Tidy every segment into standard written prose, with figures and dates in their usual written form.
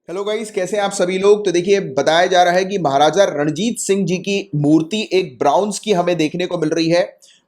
Hello guys, कैसे हैं आप सभी लोग। तो देखिए, बताया जा रहा है कि महाराजा रणजीत सिंह जी की मूर्ति एक ब्राउन्स की हमें देखने को मिल रही है।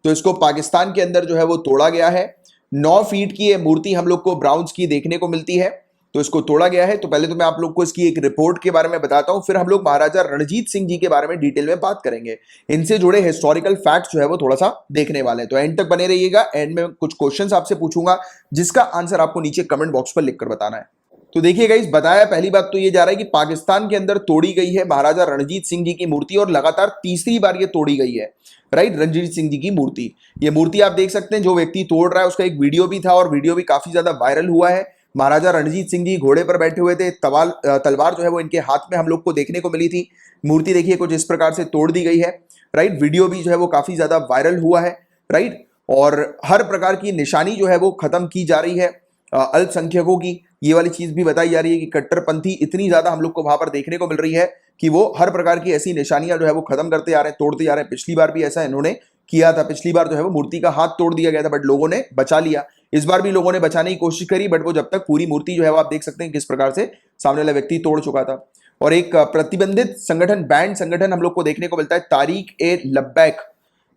तो इसको पाकिस्तान के अंदर जो है वो तोड़ा गया है। 9 फीट की ये मूर्ति हम लोग को ब्राउन्स की देखने को मिलती है। तो इसको तोड़ा गया है। तो पहले तो मैं आप लोग को इसकी एक रिपोर्ट के बारे में बताता हूं, फिर हम लोग महाराजा रणजीत सिंह जी के बारे में डिटेल में बात करेंगे। इनसे जुड़े हिस्टोरिकल फैक्ट जो है वो थोड़ा सा देखने वाले हैं। तो एंड तक बने रहिएगा। एंड में कुछ क्वेश्चंस आपसे पूछूंगा, जिसका आंसर आपको नीचे कमेंट बॉक्स पर लिखकर बताना है। तो देखिए गाइस, बताया पहली बात तो ये जा रहा है कि पाकिस्तान के अंदर तोड़ी गई है महाराजा रणजीत सिंह जी की मूर्ति, और लगातार तीसरी बार ये तोड़ी गई है। राइट, रणजीत सिंह जी की मूर्ति। ये मूर्ति आप देख सकते हैं, जो व्यक्ति तोड़ रहा है उसका एक वीडियो भी था, और वीडियो भी काफी ज्यादा वायरल हुआ है। महाराजा रणजीत सिंह जी घोड़े पर बैठे हुए थे, तलवार जो है वो इनके हाथ में हम लोग को देखने को मिली थी। मूर्ति देखिए कुछ इस प्रकार से तोड़ दी गई है। राइट, वीडियो भी जो है वो काफी ज्यादा वायरल हुआ है। राइट, और हर प्रकार की निशानी जो है वो खत्म की जा रही है। अल्पसंख्यकों की ये वाली चीज भी बताई जा रही है कि कट्टरपंथी इतनी ज्यादा हम लोग को वहां पर देखने को मिल रही है कि वो हर प्रकार की ऐसी निशानियां जो है वो खत्म करते आ रहे हैं, तोड़ते जा रहे हैं। पिछली बार भी ऐसा इन्होंने किया था। पिछली बार जो है वो मूर्ति का हाथ तोड़ दिया गया था, बट लोगों ने बचा लिया। इस बार भी लोगों ने बचाने की कोशिश करी, बट वो जब तक पूरी मूर्ति जो है वो आप देख सकते हैं किस प्रकार से सामने वाला व्यक्ति तोड़ चुका था। और एक प्रतिबंधित संगठन, बैंड संगठन हम लोग को देखने को मिलता है, तारीक ए लब्बैक।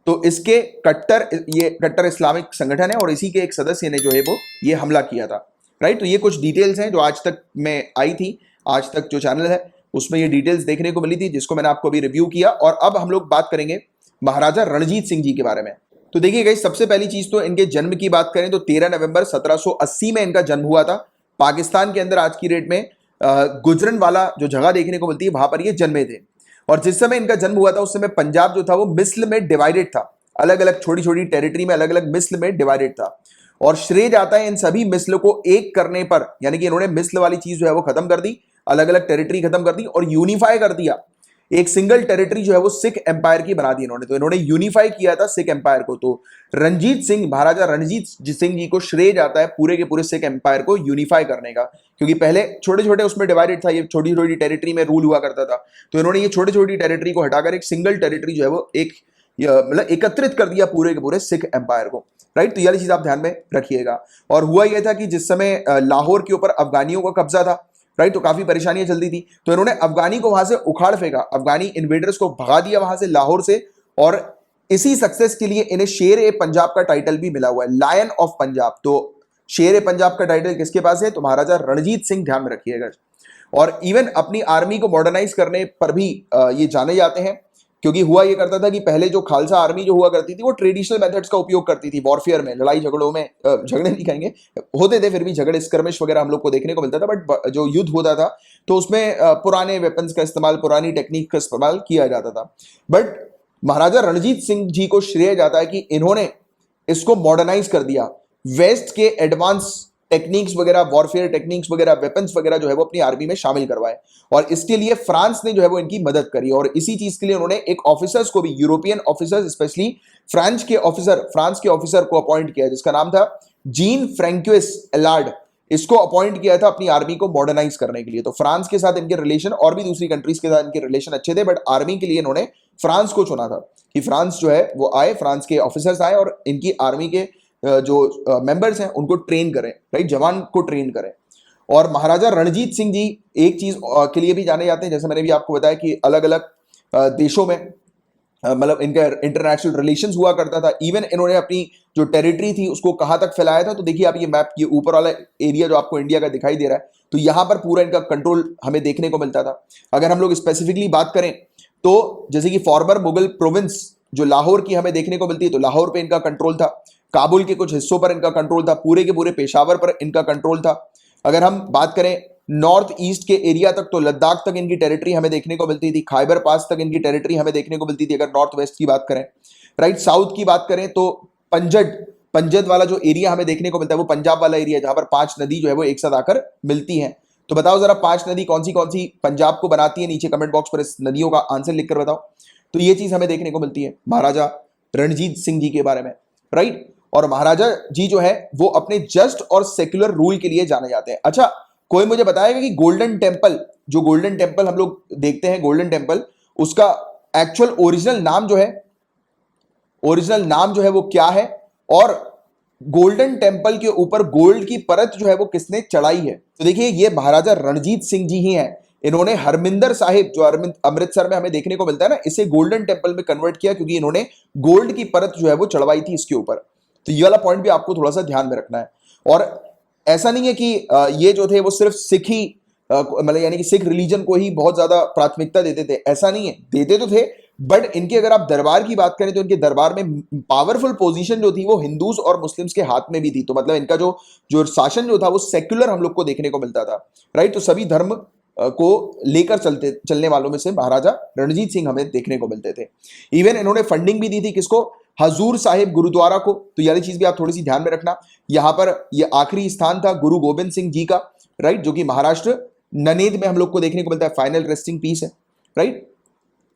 तो इसके कट्टर इस्लामिक संगठन है, और इसी के एक सदस्य ने जो है वो ये हमला किया था। राइट, तो ये कुछ डिटेल्स हैं जो आज तक में आई थी। आज तक जो चैनल है उसमें ये डिटेल्स देखने को मिली थी, जिसको मैंने आपको अभी रिव्यू किया। और अब हम लोग बात करेंगे महाराजा रणजीत सिंह जी के बारे में। तो देखिए गाइस, सबसे पहली चीज तो इनके जन्म की बात करें तो 13 नवंबर 1780 में इनका जन्म हुआ था। पाकिस्तान के अंदर आज की डेट में गुजरनवाला जो जगह देखने को मिलती है, वहां पर ये जन्मे थे। और जिस समय इनका जन्म हुआ था उस समय पंजाब जो था वो मिस्र में डिवाइडेड था। अलग अलग छोटी छोटी टेरिटरी में, अलग अलग मिस्र में डिवाइडेड था। और श्रेय जाता है इन सभी मिस्र को एक करने पर, यानी कि इन्होंने मिस्र वाली चीज जो है वो खत्म कर दी, अलग अलग टेरिटरी खत्म कर दी और यूनिफाई कर दिया। एक सिंगल टेरिटरी जो है वो सिख एम्पायर की बना दी इन्होंने। तो इन्होंने यूनिफाई किया था सिख एम्पायर को। तो रंजीत सिंह, महाराजा रणजीत सिंह जी को श्रेय जाता है पूरे के पूरे सिख एम्पायर को यूनिफाई करने का, क्योंकि पहले छोटे छोटे उसमें डिवाइडेड था, ये छोटी छोटी टेरिटरी में रूल हुआ करता था। तो इन्होंने ये छोटी छोटी टेरिटरी को हटाकर एक सिंगल टेरिटरी जो है वो एक मतलब एकत्रित कर दिया पूरे के पूरे सिख एम्पायर को। राइट, तो ये चीज आप ध्यान में रखिएगा। और हुआ यह था कि जिस समय लाहौर के ऊपर अफगानियों का कब्जा था, राइट, तो काफी परेशानियां चलती थी। तो इन्होंने अफगानी को वहां से उखाड़ फेंका, अफगानी इन्वेडर्स को भगा दिया वहां से, लाहौर से। और इसी सक्सेस के लिए इन्हें शेर ए पंजाब का टाइटल भी मिला हुआ है, लायन ऑफ पंजाब। तो शेर ए पंजाब का टाइटल किसके पास है? तो महाराजा रणजीत सिंह, ध्यान में रखिएगा। और इवन अपनी आर्मी को मॉडर्नाइज करने पर भी ये जाने जाते हैं, क्योंकि हुआ ये करता था कि पहले जो खालसा आर्मी जो हुआ करती थी वो ट्रेडिशनल मेथड्स का उपयोग करती थी वॉरफेयर में, लड़ाई झगड़ों में। झगड़े नहीं कहेंगे, होते थे फिर भी झगड़े, स्कर्मिश वगैरह हम लोग को देखने को मिलता था। बट जो युद्ध होता था तो उसमें पुराने वेपन्स का इस्तेमाल, पुरानी टेक्निक का इस्तेमाल किया जाता था। बट महाराजा रणजीत सिंह जी को श्रेय जाता है कि इन्होंने इसको मॉडर्नाइज कर दिया। वेस्ट के एडवांस टेक्निक्स वगैरह, वॉरफेयर टेक्निक्स वगैरह, वेपन्स वगैरह जो है वो अपनी आर्मी में शामिल करवाए। और इसके लिए फ्रांस ने जो है वो इनकी मदद करी। और इसी चीज के लिए उन्होंने एक ऑफिसर्स को भी, यूरोपियन ऑफिसर्स, स्पेशली फ्रांस के ऑफिसर को अपॉइंट किया, जिसका नाम था जीन फ्रेंक्विस एलार्ड। इसको अपॉइंट किया था अपनी आर्मी को मॉडर्नाइज करने के लिए। तो फ्रांस के साथ इनके रिलेशन, और भी दूसरी कंट्रीज के साथ इनके रिलेशन अच्छे थे, बट आर्मी के लिए इन्होंने फ्रांस को चुना था कि फ्रांस जो है वो आए, फ्रांस के ऑफिसर्स आए और इनकी आर्मी के जो मेंबर्स हैं उनको ट्रेन करें, राइट, जवान को ट्रेन करें। और महाराजा रणजीत सिंह जी एक चीज के लिए भी जाने जाते हैं, जैसे मैंने भी आपको बताया कि अलग अलग देशों में मतलब इनका इंटरनेशनल रिलेशंस हुआ करता था। इवन इन्होंने अपनी जो टेरिटरी थी उसको कहां तक फैलाया था। तो देखिए आप ये मैप, ये ऊपर वाला एरिया जो आपको इंडिया का दिखाई दे रहा है, तो यहां पर पूरा इनका कंट्रोल हमें देखने को मिलता था। अगर हम लोग स्पेसिफिकली बात करें तो जैसे कि फॉर्मर मुगल प्रोविंस जो लाहौर की हमें देखने को मिलती है, तो लाहौर पे इनका कंट्रोल था। काबुल के कुछ हिस्सों पर इनका कंट्रोल था, पूरे के पूरे पेशावर पर इनका कंट्रोल था। अगर हम बात करें नॉर्थ ईस्ट के एरिया तक, तो लद्दाख तक इनकी टेरिटरी हमें देखने को मिलती थी। खाइबर पास तक इनकी टेरिटरी हमें देखने को मिलती थी, अगर नॉर्थ वेस्ट की बात करें। राइट, साउथ की बात करें तो पंजद वाला जो एरिया हमें देखने को मिलता है वो पंजाब वाला एरिया, जहां पर 5 नदी जो है वो एक साथ आकर मिलती हैं। तो बताओ जरा 5 नदी कौन सी पंजाब को बनाती है? नीचे कमेंट बॉक्स पर इस नदियों का आंसर लिखकर बताओ। तो ये चीज हमें देखने को मिलती है महाराजा रणजीत सिंह जी के बारे में। राइट, और महाराजा जी जो है वो अपने जस्ट और सेक्युलर रूल के लिए जाने जाते हैं। अच्छा, कोई मुझे बताएगा कि गोल्डन टेम्पल, जो गोल्डन टेम्पल हम लोग देखते हैं, गोल्डन टेम्पल, उसका एक्चुअल ओरिजिनल नाम जो है वो क्या है? और गोल्डन टेम्पल के ऊपर गोल्ड की परत जो है वो किसने चढ़ाई है? तो देखिए ये महाराजा रणजीत सिंह जी ही हैं। इन्होंने हरमिंदर साहिब जो अमृतसर में हमें देखने को मिलता है ना, इसे गोल्डन टेम्पल में कन्वर्ट किया क्योंकि इन्होंने गोल्ड की परत जो है वो चढ़वाई थी इसके ऊपर। तो ये वाला पॉइंट भी आपको थोड़ा सा ध्यान में रखना है। और ऐसा नहीं है कि ये जो थे वो सिर्फ सिख ही मतलब यानी कि सिख रिलीजन को ही बहुत ज्यादा प्राथमिकता देते थे, ऐसा नहीं है, देते तो थे, बट इनकी अगर आप दरबार की बात करें तो इनके दरबार में पावरफुल पोजीशन जो थी वो हिंदूज और मुस्लिम्स के हाथ में भी थी। तो मतलब इनका जो जो शासन जो था वो सेक्युलर हम लोग को देखने को मिलता था, राइट। तो सभी धर्म को लेकर चलने वालों में से महाराजा रणजीत सिंह हमें देखने को मिलते थे। इवन इन्होंने फंडिंग भी दी थी किसको? हजूर साहिब गुरुद्वारा को। तो ये चीज भी आप थोड़ी सी ध्यान में रखना। यहां पर ये आखिरी स्थान था गुरु गोबिंद सिंह जी का, राइट, जो कि महाराष्ट्र ननेद में हम लोग को देखने को मिलता है। फाइनल रेस्टिंग पीस है, राइट।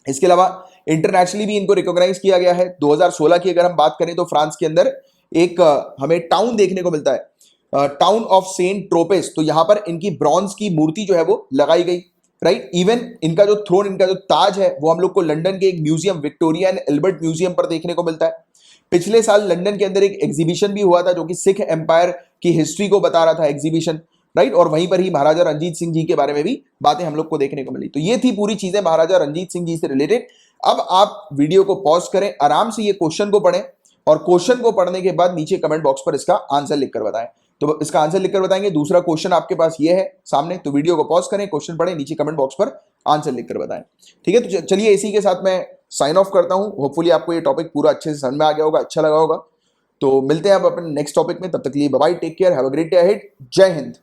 इसके अलावा इंटरनेशनली भी इनको रिकॉग्नाइज किया गया है। 2016 की अगर हम बात करें तो फ्रांस के अंदर एक हमें टाउन देखने को मिलता है, टाउन ऑफ सेंट ट्रोपेस। तो यहां पर इनकी ब्रॉन्ज की मूर्ति जो है वो लगाई गई, राइट। इवन इनका जो थ्रोन, इनका जो ताज है वो हम लोग को लंदन के एक museum, Victoria and Albert museum पर देखने को मिलता है। पिछले साल लंदन के अंदर एक एग्जीबिशन भी हुआ था जो कि सिख एम्पायर की हिस्ट्री को बता रहा था, एग्जीबिशन, राइट। और वहीं पर ही महाराजा रणजीत सिंह जी के बारे में भी बातें हम लोग को देखने को मिली। तो ये थी पूरी चीजें महाराजा रणजीत सिंह जी से रिलेटेड। अब आप वीडियो को पॉज करें, आराम से ये क्वेश्चन को पढ़ें और क्वेश्चन को पढ़ने के बाद नीचे कमेंट बॉक्स पर इसका आंसर लिखकर बताएं। तो इसका आंसर लिखकर बताएंगे। दूसरा क्वेश्चन आपके पास ये है सामने, तो वीडियो को पॉज करें, क्वेश्चन पढ़ें, नीचे कमेंट बॉक्स पर आंसर लिखकर बताएं, ठीक है। तो चलिए इसी के साथ मैं साइन ऑफ करता हूं। होपफुली आपको ये टॉपिक पूरा अच्छे से समझ में आ गया होगा, अच्छा लगा होगा। तो मिलते हैं अब अपने नेक्स्ट टॉपिक में, तब तक के लिए bye bye, take care, have a great day ahead, जय हिंद।